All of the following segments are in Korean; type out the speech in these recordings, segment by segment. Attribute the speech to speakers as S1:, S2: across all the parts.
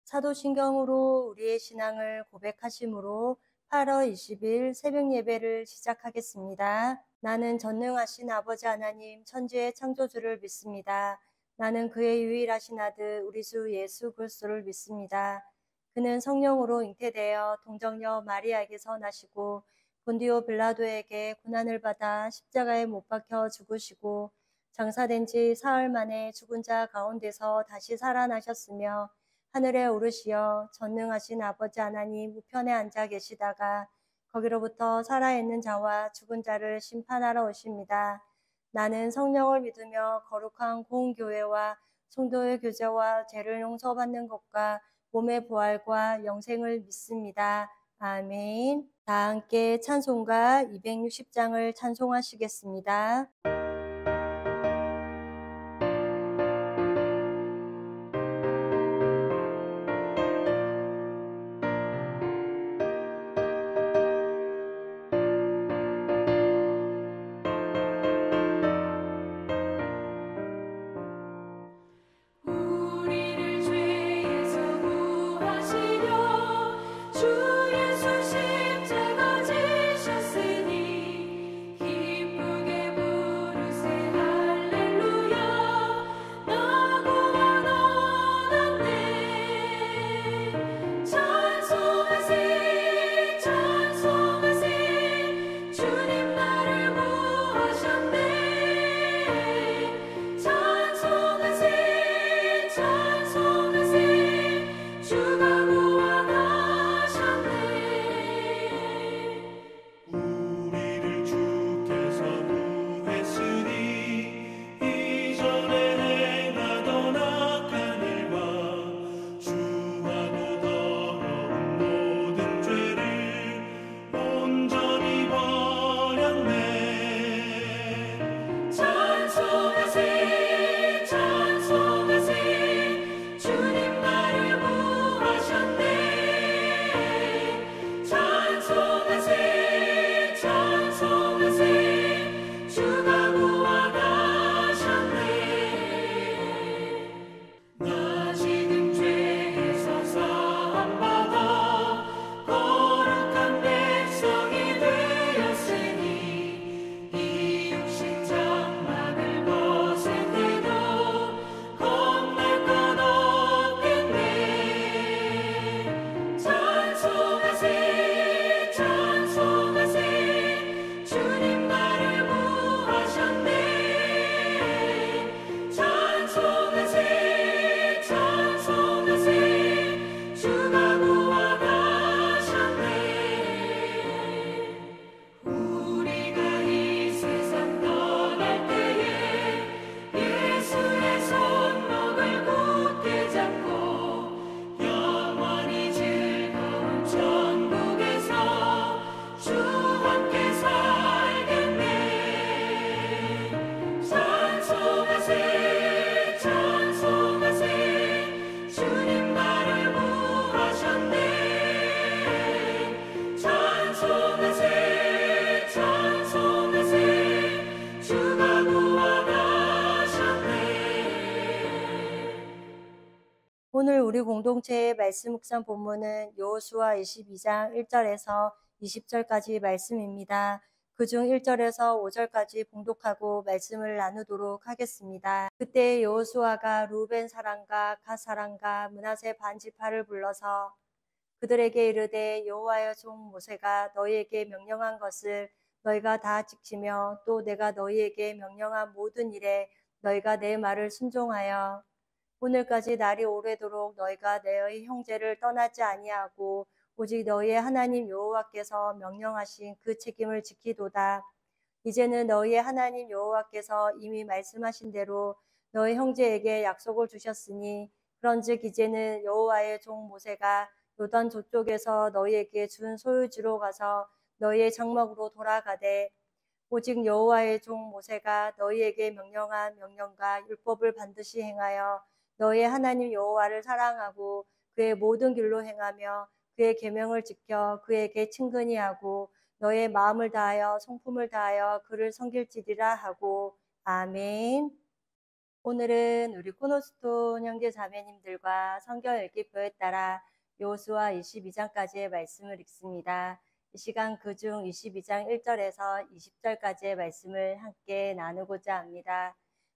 S1: 사도신경으로 우리의 신앙을 고백하심으로 8월 20일 새벽 예배를 시작하겠습니다. 나는 전능하신 아버지 하나님 천지의 창조주를 믿습니다. 나는 그의 유일하신 아들 우리 주 예수 그리스도를 믿습니다. 그는 성령으로 잉태되어 동정녀 마리아에게서 나시고 본디오 빌라도에게 고난을 받아 십자가에 못 박혀 죽으시고 장사된 지 사흘 만에 죽은 자 가운데서 다시 살아나셨으며 하늘에 오르시어 전능하신 아버지 하나님 우편에 앉아 계시다가 거기로부터 살아있는 자와 죽은 자를 심판하러 오십니다. 나는 성령을 믿으며 거룩한 공교회와 성도의 교제와 죄를 용서받는 것과 몸의 부활과 영생을 믿습니다. 아멘. 다 함께 찬송가 260장을 찬송하시겠습니다.
S2: 우리를 죄에서 구하시려 주 예수 십자가 지셨으니 기쁘게 부르세 할렐루야 나 구원 얻었네 찬송하세 찬송하세 주님 나를 구하셨네 찬송하세 찬송하세 주가 구원하셨네
S3: 우리를 주께서 구했으니 이전에 행하던 악한 일과 주하고 더러운 모든 죄를 온전히 버렸네
S2: 찬송하세 찬송하세 주님 나를 구하셨네 찬송하세 찬송하세 주가 구원하셨네 나 지금 죄에서 사함받아 거룩한 백성이 되었으니 이 육신 장막을 벗을 때도 겁날 것 없겠네 찬송하세 찬송하세 주님 나를 구하셨네 찬송하세 찬송하세 주가 구원하셨네 우리가 이 세상 떠날 때에 예수의 손목을 굳게 잡고 영원히 즐거운 천국에서 주 함께 살겠네 찬송하세 찬송하세 주님 나를 구하셨네 찬송하세 찬송하세 주가 구원하셨네
S1: 오늘 우리 공동체의 말씀 묵상 본문은 여호수아 22장 1절에서 20절까지 말씀입니다. 그중 1절에서 5절까지 봉독하고 말씀을 나누도록 하겠습니다. 그때 여호수아가 루벤 사람과 갓 사람과 므낫세 반지파를 불러서 그들에게 이르되 여호와의 종 모세가 너희에게 명령한 것을 너희가 다 지키며 또 내가 너희에게 명령한 모든 일에 너희가 내 말을 순종하여 오늘까지 날이 오래도록 너희가 너희 형제를 떠나지 아니하고 오직 너희의 하나님 여호와께서 명령하신 그 책임을 지키도다. 이제는 너희의 하나님 여호와께서 이미 말씀하신 대로 너희 형제에게 약속을 주셨으니 그런즉 이제는 여호와의 종 모세가 요단 저쪽에서 너희에게 준 소유지로 가서 너희의 장막으로 돌아가되 오직 여호와의 종 모세가 너희에게 명령한 명령과 율법을 반드시 행하여 너희의 하나님 여호와를 사랑하고 그의 모든 길로 행하며 그의 계명을 지켜 그에게 친근히 하고 너의 마음을 다하여 성품을 다하여 그를 섬길지리라 하고 아멘. 오늘은 우리 코너스톤 형제 자매님들과 성경 읽기표에 따라 여호수아 22장까지의 말씀을 읽습니다. 이 시간 그중 22장 1절에서 20절까지의 말씀을 함께 나누고자 합니다.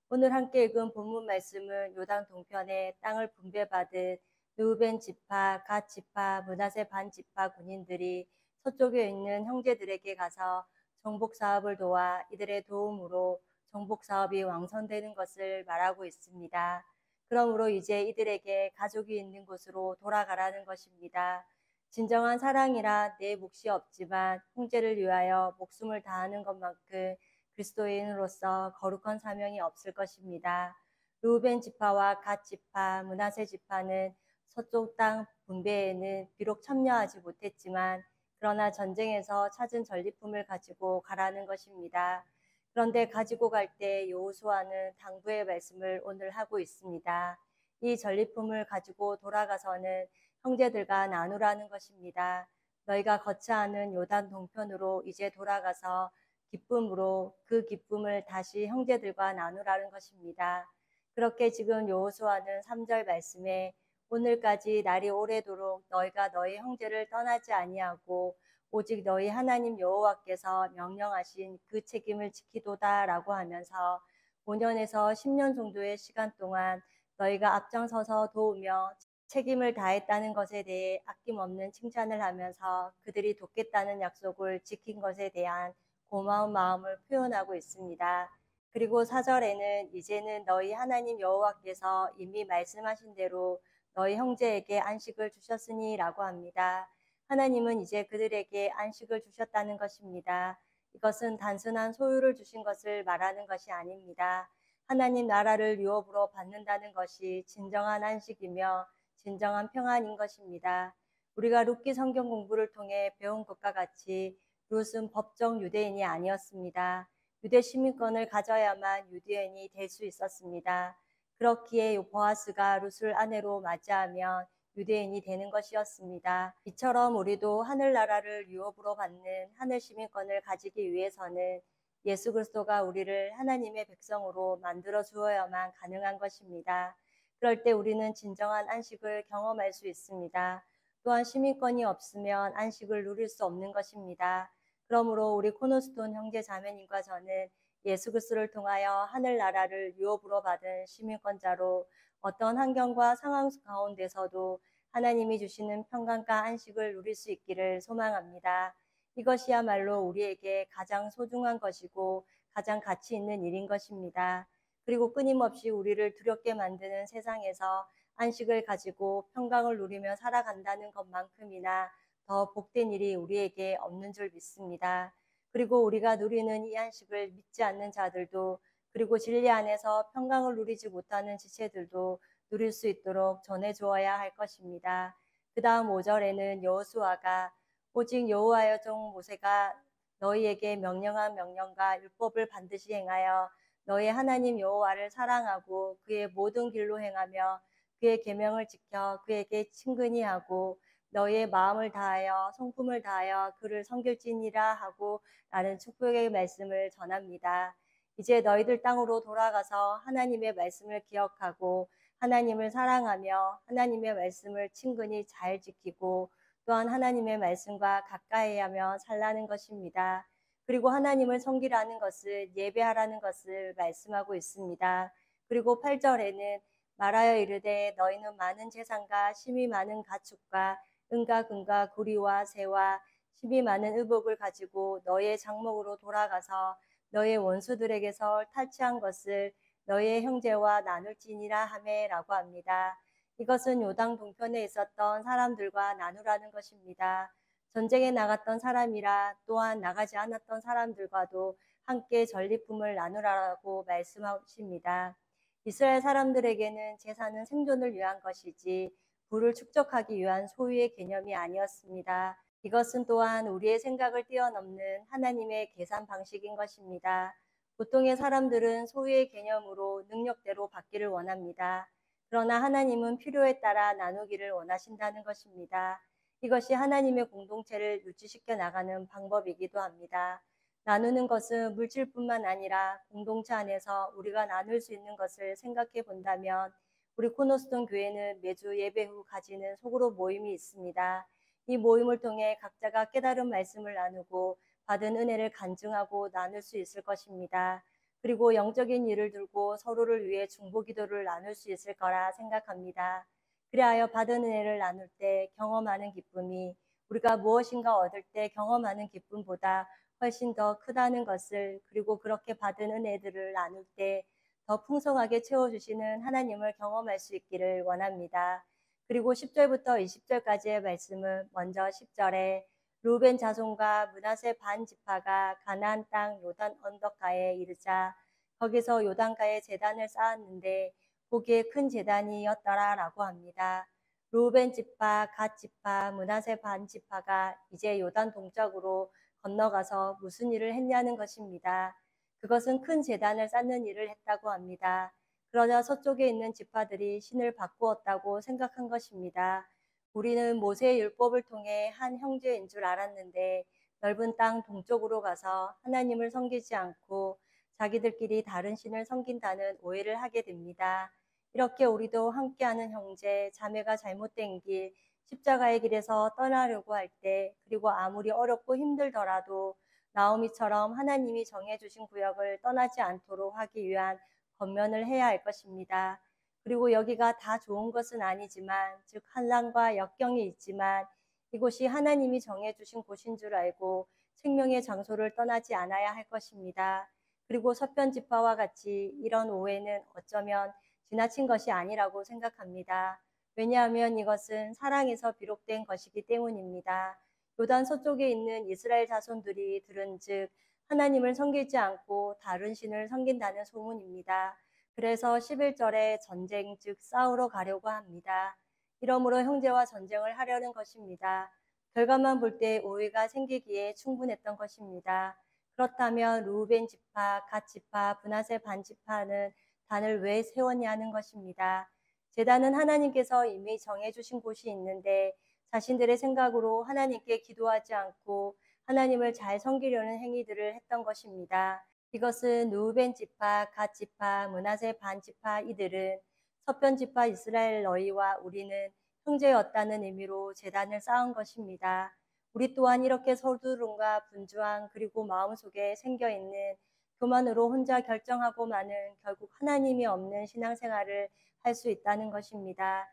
S1: 오늘 함께 읽은 본문 말씀은 요단 동편에 땅을 분배받은 르우벤 지파, 갓 지파, 므낫세 반 지파 군인들이 서쪽에 있는 형제들에게 가서 정복 사업을 도와 이들의 도움으로 정복 사업이 왕성되는 것을 말하고 있습니다. 그러므로 이제 이들에게 가족이 있는 곳으로 돌아가라는 것입니다. 진정한 사랑이라 내 몫이 없지만 형제를 위하여 목숨을 다하는 것만큼 그리스도인으로서 거룩한 사명이 없을 것입니다. 르우벤 지파와 갓 지파, 므낫세 지파는 서쪽 땅 분배에는 비록 참여하지 못했지만 그러나 전쟁에서 찾은 전리품을 가지고 가라는 것입니다. 그런데 가지고 갈 때 여호수아는 당부의 말씀을 오늘 하고 있습니다. 이 전리품을 가지고 돌아가서는 형제들과 나누라는 것입니다. 너희가 거처하는 요단 동편으로 이제 돌아가서 기쁨으로 그 기쁨을 다시 형제들과 나누라는 것입니다. 그렇게 지금 여호수아는 3절 말씀에 오늘까지 날이 오래도록 너희가 너희 형제를 떠나지 아니하고 오직 너희 하나님 여호와께서 명령하신 그 책임을 지키도다라고 하면서 5년에서 10년 정도의 시간 동안 너희가 앞장서서 도우며 책임을 다했다는 것에 대해 아낌없는 칭찬을 하면서 그들이 돕겠다는 약속을 지킨 것에 대한 고마운 마음을 표현하고 있습니다. 그리고 4절에는 이제는 너희 하나님 여호와께서 이미 말씀하신 대로 너희 형제에게 안식을 주셨으니 라고 합니다. 하나님은 이제 그들에게 안식을 주셨다는 것입니다. 이것은 단순한 소유를 주신 것을 말하는 것이 아닙니다. 하나님 나라를 유업으로 받는다는 것이 진정한 안식이며 진정한 평안인 것입니다. 우리가 룻기 성경 공부를 통해 배운 것과 같이 룻은 법정 유대인이 아니었습니다. 유대 시민권을 가져야만 유대인이 될 수 있었습니다. 그렇기에 보아스가 룻을 아내로 맞이하면 유대인이 되는 것이었습니다. 이처럼 우리도 하늘나라를 유업으로 받는 하늘 시민권을 가지기 위해서는 예수 그리스도가 우리를 하나님의 백성으로 만들어 주어야만 가능한 것입니다. 그럴 때 우리는 진정한 안식을 경험할 수 있습니다. 또한 시민권이 없으면 안식을 누릴 수 없는 것입니다. 그러므로 우리 코너스톤 형제 자매님과 저는 예수 그리스도를 통하여 하늘나라를 유업으로 받은 시민권자로 어떤 환경과 상황 가운데서도 하나님이 주시는 평강과 안식을 누릴 수 있기를 소망합니다. 이것이야말로 우리에게 가장 소중한 것이고 가장 가치 있는 일인 것입니다. 그리고 끊임없이 우리를 두렵게 만드는 세상에서 안식을 가지고 평강을 누리며 살아간다는 것만큼이나 더 복된 일이 우리에게 없는 줄 믿습니다. 그리고 우리가 누리는 이 안식을 믿지 않는 자들도 그리고 진리 안에서 평강을 누리지 못하는 지체들도 누릴 수 있도록 전해주어야 할 것입니다. 그 다음 5절에는 여호수아가 오직 여호와의 종 모세가 너희에게 명령한 명령과 율법을 반드시 행하여 너희 하나님 여호와를 사랑하고 그의 모든 길로 행하며 그의 계명을 지켜 그에게 친근히 하고 너희의 마음을 다하여 성품을 다하여 그를 섬길지니라 하고 라는 축복의 말씀을 전합니다. 이제 너희들 땅으로 돌아가서 하나님의 말씀을 기억하고 하나님을 사랑하며 하나님의 말씀을 친근히 잘 지키고 또한 하나님의 말씀과 가까이 하며 살라는 것입니다. 그리고 하나님을 섬기라는 것을 예배하라는 것을 말씀하고 있습니다. 그리고 8절에는 말하여 이르되 너희는 많은 재산과 심이 많은 가축과 은과 금과 구리와 새와 심이 많은 의복을 가지고 너희의 장목으로 돌아가서 너희의 원수들에게서 탈취한 것을 너희의 형제와 나눌지니라 하매라고 합니다. 이것은 요당 동편에 있었던 사람들과 나누라는 것입니다. 전쟁에 나갔던 사람이라 또한 나가지 않았던 사람들과도 함께 전리품을 나누라고 말씀하십니다. 이스라엘 사람들에게는 제사는 생존을 위한 것이지 부를 축적하기 위한 소유의 개념이 아니었습니다. 이것은 또한 우리의 생각을 뛰어넘는 하나님의 계산 방식인 것입니다. 보통의 사람들은 소유의 개념으로 능력대로 받기를 원합니다. 그러나 하나님은 필요에 따라 나누기를 원하신다는 것입니다. 이것이 하나님의 공동체를 유지시켜 나가는 방법이기도 합니다. 나누는 것은 물질뿐만 아니라 공동체 안에서 우리가 나눌 수 있는 것을 생각해 본다면 우리 코너스톤 교회는 매주 예배 후 가지는 소그룹 모임이 있습니다. 이 모임을 통해 각자가 깨달은 말씀을 나누고 받은 은혜를 간증하고 나눌 수 있을 것입니다. 그리고 영적인 일을 두고 서로를 위해 중보 기도를 나눌 수 있을 거라 생각합니다. 그리하여 받은 은혜를 나눌 때 경험하는 기쁨이 우리가 무엇인가 얻을 때 경험하는 기쁨보다 훨씬 더 크다는 것을, 그리고 그렇게 받은 은혜들을 나눌 때 더 풍성하게 채워주시는 하나님을 경험할 수 있기를 원합니다. 그리고 10절부터 20절까지의 말씀은 먼저 10절에 루벤 자손과 므낫세 반 지파가 가나안 땅 요단 언덕가에 이르자 거기서 요단가에 제단을 쌓았는데 보기에 큰 제단이었더라라고 합니다. 루벤 지파, 갓 지파, 므낫세 반 지파가 이제 요단 동쪽으로 건너가서 무슨 일을 했냐는 것입니다. 그것은 큰 제단을 쌓는 일을 했다고 합니다. 그러자 서쪽에 있는 지파들이 신을 바꾸었다고 생각한 것입니다. 우리는 모세의 율법을 통해 한 형제인 줄 알았는데 넓은 땅 동쪽으로 가서 하나님을 섬기지 않고 자기들끼리 다른 신을 섬긴다는 오해를 하게 됩니다. 이렇게 우리도 함께하는 형제, 자매가 잘못된 길, 십자가의 길에서 떠나려고 할 때, 그리고 아무리 어렵고 힘들더라도 나오미처럼 하나님이 정해주신 구역을 떠나지 않도록 하기 위한 권면을 해야 할 것입니다. 그리고 여기가 다 좋은 것은 아니지만, 즉 환난과 역경이 있지만 이곳이 하나님이 정해주신 곳인 줄 알고 생명의 장소를 떠나지 않아야 할 것입니다. 그리고 서편 지파와 같이 이런 오해는 어쩌면 지나친 것이 아니라고 생각합니다. 왜냐하면 이것은 사랑에서 비롯된 것이기 때문입니다. 요단 서쪽에 있는 이스라엘 자손들이 들은즉 하나님을 섬기지 않고 다른 신을 섬긴다는 소문입니다. 그래서 11절에 전쟁 즉 싸우러 가려고 합니다. 이러므로 형제와 전쟁을 하려는 것입니다. 결과만 볼 때 오해가 생기기에 충분했던 것입니다. 그렇다면 루벤 지파, 갓 지파, 므낫세 반 지파는 단을 왜 세웠냐는 것입니다. 제단은 하나님께서 이미 정해주신 곳이 있는데 자신들의 생각으로 하나님께 기도하지 않고 하나님을 잘 섬기려는 행위들을 했던 것입니다. 이것은 루벤 지파, 갓 지파, 므낫세 반 지파 이들은 서편 지파 이스라엘 너희와 우리는 형제였다는 의미로 제단을 쌓은 것입니다. 우리 또한 이렇게 서두름과 분주함 그리고 마음속에 생겨있는 교만으로 혼자 결정하고 마는 결국 하나님이 없는 신앙생활을 할 수 있다는 것입니다.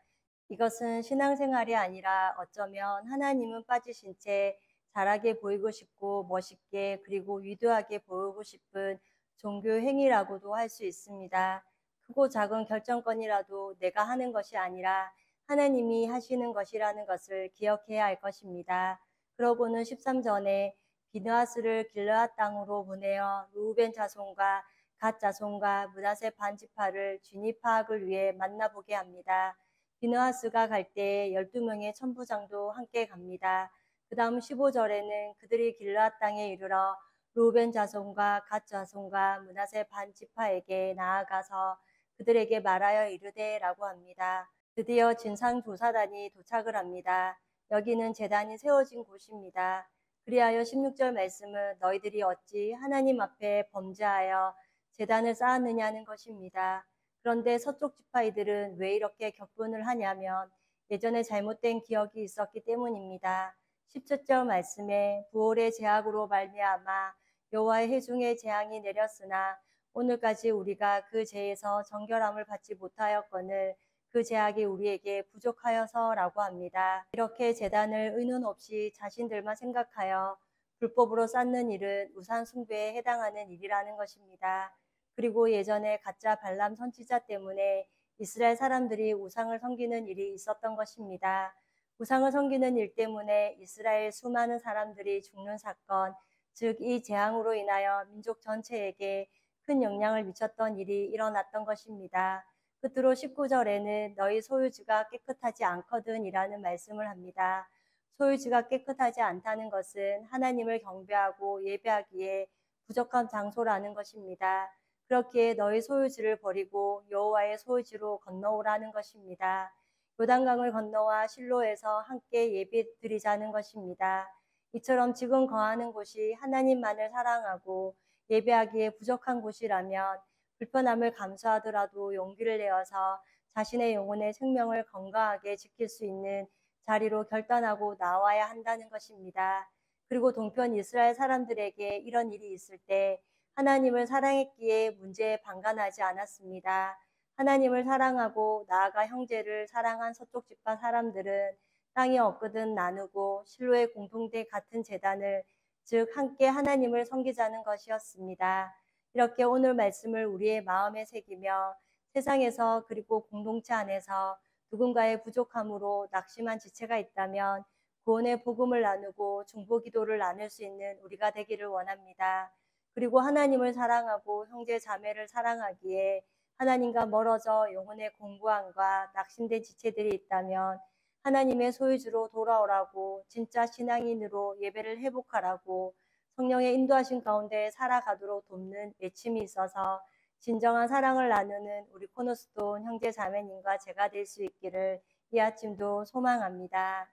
S1: 이것은 신앙생활이 아니라 어쩌면 하나님은 빠지신 채 잘하게 보이고 싶고 멋있게 그리고 위대하게 보이고 싶은 종교 행위라고도 할 수 있습니다. 크고 작은 결정권이라도 내가 하는 것이 아니라 하나님이 하시는 것이라는 것을 기억해야 할 것입니다. 그러고는 13절에 비느하스를 길르앗 땅으로 보내어 루벤 자손과 갓 자손과 므낫세 반 지파를 진위 파악을 위해 만나보게 합니다. 비느하스가 갈 때 12명의 천부장도 함께 갑니다. 그 다음 15절에는 그들이 길르앗 땅에 이르러 루벤 자손과 갓 자손과 므낫세 반 지파에게 나아가서 그들에게 말하여 이르되라고 합니다. 드디어 진상조사단이 도착을 합니다. 여기는 제단이 세워진 곳입니다. 그리하여 16절 말씀은 너희들이 어찌 하나님 앞에 범죄하여 제단을 쌓았느냐는 것입니다. 그런데 서쪽 지파이들은 왜 이렇게 격분을 하냐면 예전에 잘못된 기억이 있었기 때문입니다. 17절 말씀에 부올의 제약으로 말미암아 여호와의 회중의 재앙이 내렸으나 오늘까지 우리가 그 죄에서 정결함을 받지 못하였거늘 그 제약이 우리에게 부족하여서라고 합니다. 이렇게 제단을 의논 없이 자신들만 생각하여 불법으로 쌓는 일은 우상 숭배에 해당하는 일이라는 것입니다. 그리고 예전에 가짜 발람 선지자 때문에 이스라엘 사람들이 우상을 섬기는 일이 있었던 것입니다. 우상을 섬기는 일 때문에 이스라엘 수많은 사람들이 죽는 사건, 즉 이 재앙으로 인하여 민족 전체에게 큰 영향을 미쳤던 일이 일어났던 것입니다. 끝으로 19절에는 너희 소유지가 깨끗하지 않거든 이라는 말씀을 합니다. 소유지가 깨끗하지 않다는 것은 하나님을 경배하고 예배하기에 부족한 장소라는 것입니다. 그렇기에 너희 소유지를 버리고 여호와의 소유지로 건너오라는 것입니다. 요단강을 건너와 실로에서 함께 예배드리자는 것입니다. 이처럼 지금 거하는 곳이 하나님만을 사랑하고 예배하기에 부족한 곳이라면 불편함을 감수하더라도 용기를 내어서 자신의 영혼의 생명을 건강하게 지킬 수 있는 자리로 결단하고 나와야 한다는 것입니다. 그리고 동편 이스라엘 사람들에게 이런 일이 있을 때 하나님을 사랑했기에 문제에 방관하지 않았습니다. 하나님을 사랑하고 나아가 형제를 사랑한 서쪽 지파 사람들은 땅이 없거든 나누고 실로의 공동체 같은 제단을 즉 함께 하나님을 섬기자는 것이었습니다. 이렇게 오늘 말씀을 우리의 마음에 새기며 세상에서 그리고 공동체 안에서 누군가의 부족함으로 낙심한 지체가 있다면 구원의 복음을 나누고 중보 기도를 나눌 수 있는 우리가 되기를 원합니다. 그리고 하나님을 사랑하고 형제 자매를 사랑하기에 하나님과 멀어져 영혼의 공고함과 낙심된 지체들이 있다면 하나님의 소유주로 돌아오라고 진짜 신앙인으로 예배를 회복하라고 성령의 인도하신 가운데 살아가도록 돕는 외침이 있어서 진정한 사랑을 나누는 우리 코너스톤 형제 자매님과 제가 될 수 있기를 이 아침도 소망합니다.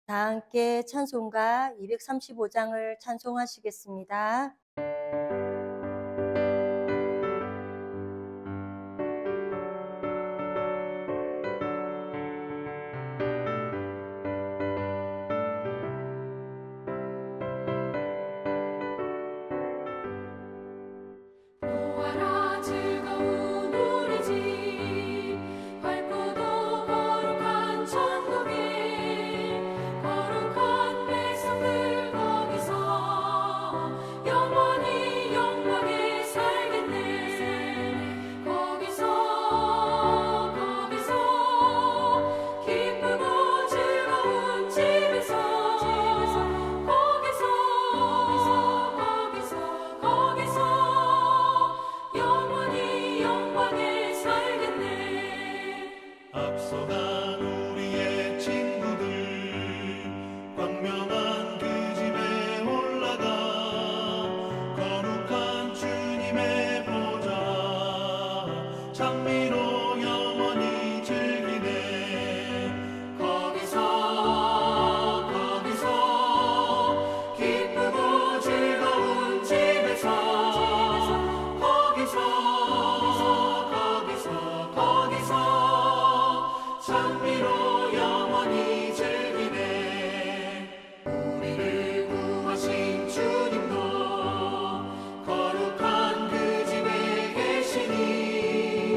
S1: 다 함께 찬송가 235장을 찬송하시겠습니다.
S2: 보아라 즐거운 우리 집 밝고도 거룩한 천국에 거룩한 백성들 거기서 영원히 영광에 살겠네. 거기서 기쁘고 즐거운 집에서 거기서 영원히 영광에 살겠네.
S3: 앞서간 우리의 친구들 광명한 그 집에 올라가 거룩한 주님의 보좌 장미로 영원히 즐기네.
S2: 거기서 기쁘고 즐거운 집에서 거기서 장미로 영원히 즐기네. 우리를 구하신 주님도 거룩한 그 집에 계시니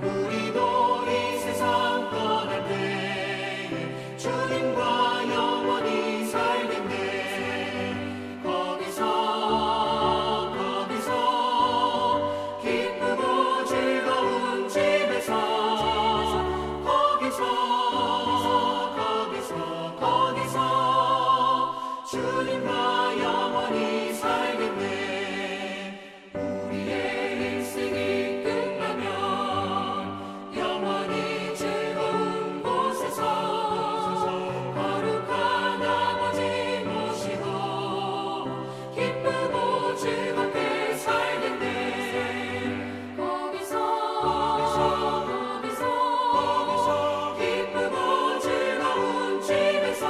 S2: 우리도 이 세상 떠날 때 주님과 영원히 살겠네. 거기서 기쁘고 즐거운 집에서 거기서 주님과 영원히 살겠네. 우리의 인생이 끝나면 영원히 즐거운 곳에서 거룩한 아버지 모시고 기쁘고 즐겁게 살겠네. 거기서 기쁘고 즐거운 집에서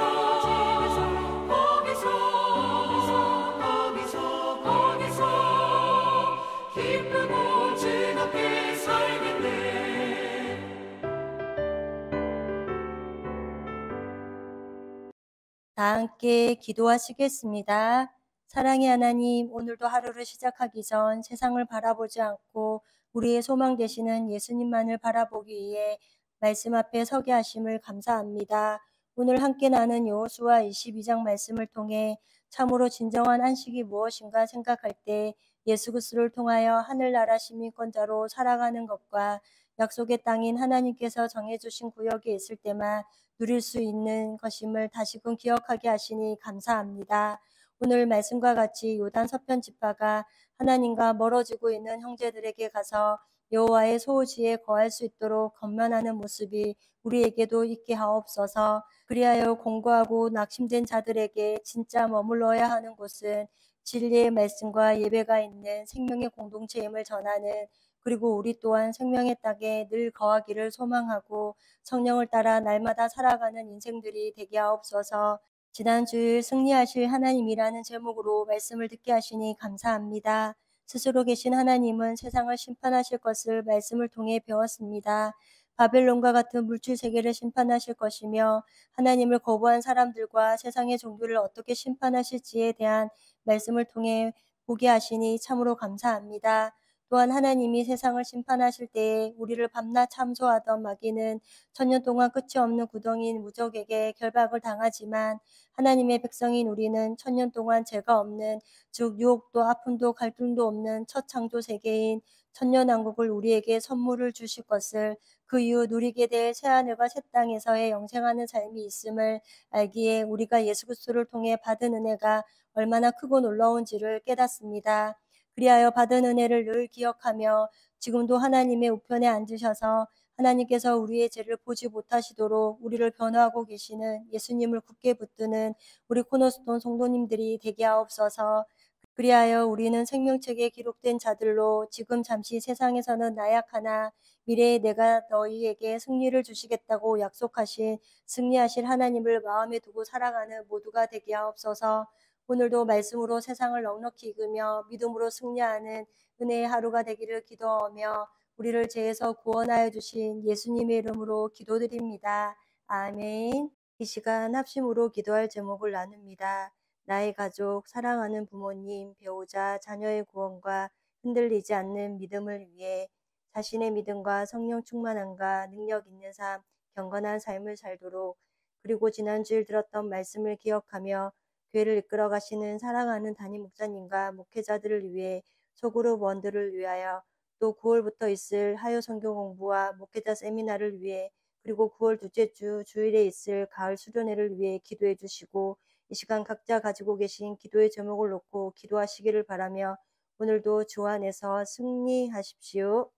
S2: 거기서 기쁘고 즐겁게 살겠네.
S1: 다 함께 기도하시겠습니다. 사랑의 하나님, 오늘도 하루를 시작하기 전 세상을 바라보지 않고 우리의 소망 되시는 예수님만을 바라보기 위해 말씀 앞에 서게 하심을 감사합니다. 오늘 함께 나눈 여호수아 22장 말씀을 통해 참으로 진정한 안식이 무엇인가 생각할 때 예수 그리스도를 통하여 하늘나라 시민권자로 살아가는 것과 약속의 땅인 하나님께서 정해주신 구역에 있을 때만 누릴 수 있는 것임을 다시금 기억하게 하시니 감사합니다. 오늘 말씀과 같이 요단 서편 지파가 하나님과 멀어지고 있는 형제들에게 가서 여호와의 소오지에 거할 수 있도록 건면하는 모습이 우리에게도 있게 하옵소서. 그리하여 공고하고 낙심된 자들에게 진짜 머물러야 하는 곳은 진리의 말씀과 예배가 있는 생명의 공동체임을 전하는 그리고 우리 또한 생명의 땅에 늘 거하기를 소망하고 성령을 따라 날마다 살아가는 인생들이 되게 하옵소서. 지난 주일 승리하실 하나님이라는 제목으로 말씀을 듣게 하시니 감사합니다. 스스로 계신 하나님은 세상을 심판하실 것을 말씀을 통해 배웠습니다. 바벨론과 같은 물질 세계를 심판하실 것이며 하나님을 거부한 사람들과 세상의 종교를 어떻게 심판하실지에 대한 말씀을 통해 보게 하시니 참으로 감사합니다. 또한 하나님이 세상을 심판하실 때에 우리를 밤낮 참소하던 마귀는 천년 동안 끝이 없는 구덩이인 무적에게 결박을 당하지만 하나님의 백성인 우리는 천년 동안 죄가 없는, 즉 유혹도 아픔도 갈등도 없는 첫 창조 세계인 천년왕국을 우리에게 선물을 주실 것을, 그 이후 누리게 될 새하늘과 새 땅에서의 영생하는 삶이 있음을 알기에 우리가 예수 그리스도를 통해 받은 은혜가 얼마나 크고 놀라운지를 깨닫습니다. 그리하여 받은 은혜를 늘 기억하며 지금도 하나님의 우편에 앉으셔서 하나님께서 우리의 죄를 보지 못하시도록 우리를 변호하고 계시는 예수님을 굳게 붙드는 우리 코너스톤 성도님들이 되게 하옵소서. 그리하여 우리는 생명책에 기록된 자들로 지금 잠시 세상에서는 나약하나 미래에 내가 너희에게 승리를 주시겠다고 약속하신 승리하실 하나님을 마음에 두고 살아가는 모두가 되게 하옵소서. 오늘도 말씀으로 세상을 넉넉히 이기며 믿음으로 승리하는 은혜의 하루가 되기를 기도하며 우리를 죄에서 구원하여 주신 예수님의 이름으로 기도드립니다. 아멘. 이 시간 합심으로 기도할 제목을 나눕니다. 나의 가족, 사랑하는 부모님, 배우자, 자녀의 구원과 흔들리지 않는 믿음을 위해 자신의 믿음과 성령 충만함과 능력 있는 삶, 경건한 삶을 살도록, 그리고 지난주일 들었던 말씀을 기억하며 교회를 이끌어 가시는 사랑하는 담임 목사님과 목회자들을 위해 소그룹 원들을 위하여 또 9월부터 있을 하요 성경 공부와 목회자 세미나를 위해 그리고 9월 둘째 주 주일에 있을 가을 수련회를 위해 기도해 주시고 이 시간 각자 가지고 계신 기도의 제목을 놓고 기도하시기를 바라며 오늘도 주 안에서 승리하십시오.